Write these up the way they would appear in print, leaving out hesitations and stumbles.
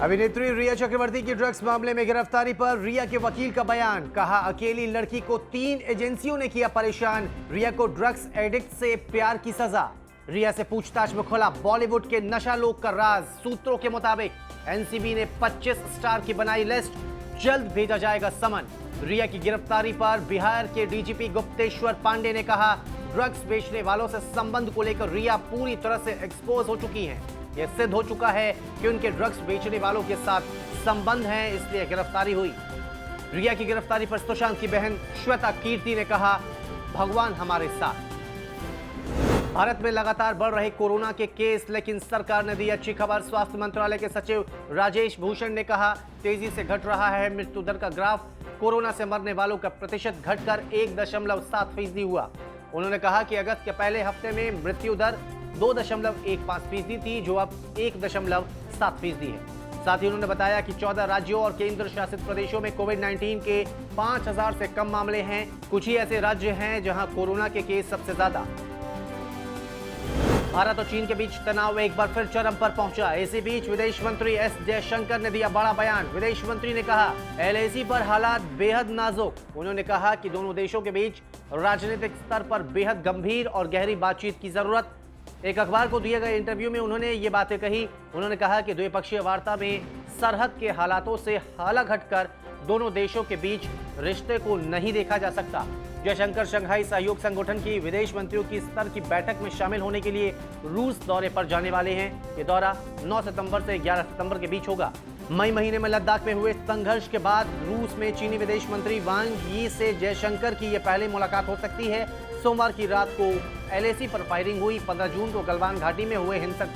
अभिनेत्री रिया चक्रवर्ती की ड्रग्स मामले में गिरफ्तारी पर रिया के वकील का बयान। कहा, अकेली लड़की को 3 एजेंसियों ने किया परेशान। रिया को ड्रग्स एडिक्ट से प्यार की सजा। रिया से पूछताछ में खुला बॉलीवुड के नशा लोग का राज। सूत्रों के मुताबिक एनसीबी ने 25 स्टार की बनाई लिस्ट, जल्द भेजा जाएगा समन। रिया की गिरफ्तारी पर बिहार के डीजीपी गुप्तेश्वर पांडे ने कहा, ड्रग्स बेचने वालों से संबंध को लेकर रिया पूरी तरह से एक्सपोज हो चुकी हैं। यह सिद्ध हो चुका है कि उनके ड्रग्स बेचने वालों के साथ संबंध हैं, इसलिए गिरफ्तारी हुई। रिया की गिरफ्तारी पर सुशांत की बहन श्वेता कीर्ति ने कहा, भगवान हमारे साथ। भारत में लगातार बढ़ रहे कोरोना के केस, लेकिन सरकार ने दी अच्छी खबर। स्वास्थ्य मंत्रालय के सचिव राजेश भूषण ने कहा, तेजी से घट रहा है मृत्यु दर का ग्राफ। कोरोना से मरने वालों का प्रतिशत घटकर 1.7% हुआ। उन्होंने कहा कि अगस्त के पहले हफ्ते में मृत्यु दर 2.15% थी, जो अब 1.7% है। साथ ही उन्होंने बताया कि 14 राज्यों और केंद्र शासित प्रदेशों में कोविड-19 के 5000 से कम मामले हैं। कुछ ही ऐसे राज्य हैं जहां कोरोना के केस सबसे ज्यादा। भारत और चीन के बीच तनाव एक बार फिर चरम पर पहुंचा। इसी बीच विदेश मंत्री एस जयशंकर ने दिया बड़ा बयान। विदेश मंत्री ने कहा, एलएसी पर हालात बेहद नाजुक। उन्होंने कहा कि दोनों देशों के बीच राजनीतिक स्तर पर बेहद गंभीर और गहरी बातचीत की जरूरत। एक अखबार को दिए गए इंटरव्यू में उन्होंने ये बातें कही। उन्होंने कहा कि द्विपक्षीय वार्ता में सरहद के हालातों से हाला घटकर दोनों देशों के बीच रिश्ते को नहीं देखा जा सकता। जयशंकर शंघाई सहयोग संगठन की विदेश मंत्रियों की स्तर की बैठक में शामिल होने के लिए रूस दौरे पर जाने वाले हैं। ये दौरा 9 सितंबर से 11 सितंबर के बीच होगा। मई महीने में लद्दाख में हुए संघर्ष के बाद रूस में चीनी विदेश मंत्री वांग यी से जयशंकर की यह पहली मुलाकात हो सकती है। सोमवार की रात को एलएसी पर फायरिंग हुई। 15 जून को गलवान घाटी में हुए हिंसक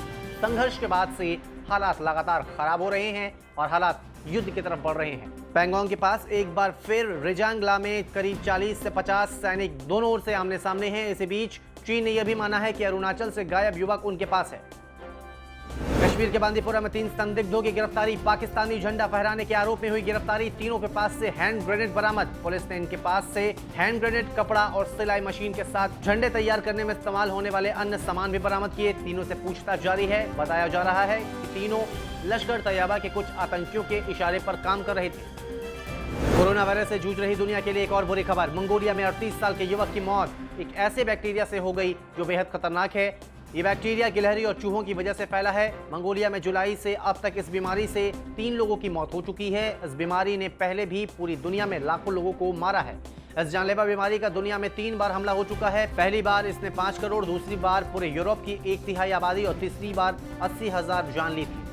संघर्ष के बाद से हालात लगातार खराब हो रहे हैं और हालात युद्ध की तरफ बढ़ रहे हैं। पैंगोंग के पास एक बार फिर रिजांगला में करीब 40 से 50 सैनिक दोनों ओर से आमने सामने हैं। इसी बीच चीन ने यह भी माना है कि अरुणाचल से गायब युवक उनके पास है। कश्मीर के बांदीपुरा में 3 संदिग्धों की गिरफ्तारी। पाकिस्तानी झंडा फहराने के आरोप में हुई गिरफ्तारी। तीनों के पास से हैंड ग्रेनेड बरामद। पुलिस ने इनके पास से हैंड ग्रेनेड, कपड़ा और सिलाई मशीन के साथ झंडे तैयार करने में इस्तेमाल होने वाले अन्य सामान भी बरामद किए। तीनों से पूछताछ जारी है। बताया जा रहा है कि तीनों लश्कर तैयबा के कुछ आतंकियों के इशारे पर काम कर रहे थे। कोरोना वायरस से जूझ रही दुनिया के लिए एक और बुरी खबर। मंगोलिया में 38 साल के युवक की मौत एक ऐसे बैक्टीरिया से हो गई जो बेहद खतरनाक है। ये बैक्टीरिया गिलहरी और चूहों की वजह से फैला है। मंगोलिया में जुलाई से अब तक इस बीमारी से 3 लोगों की मौत हो चुकी है। इस बीमारी ने पहले भी पूरी दुनिया में लाखों लोगों को मारा है। इस जानलेवा बीमारी का दुनिया में 3 बार हमला हो चुका है। पहली बार इसने 5 करोड़, दूसरी बार पूरे यूरोप की 1/3 आबादी और तीसरी बार 80,000 जान ली थी।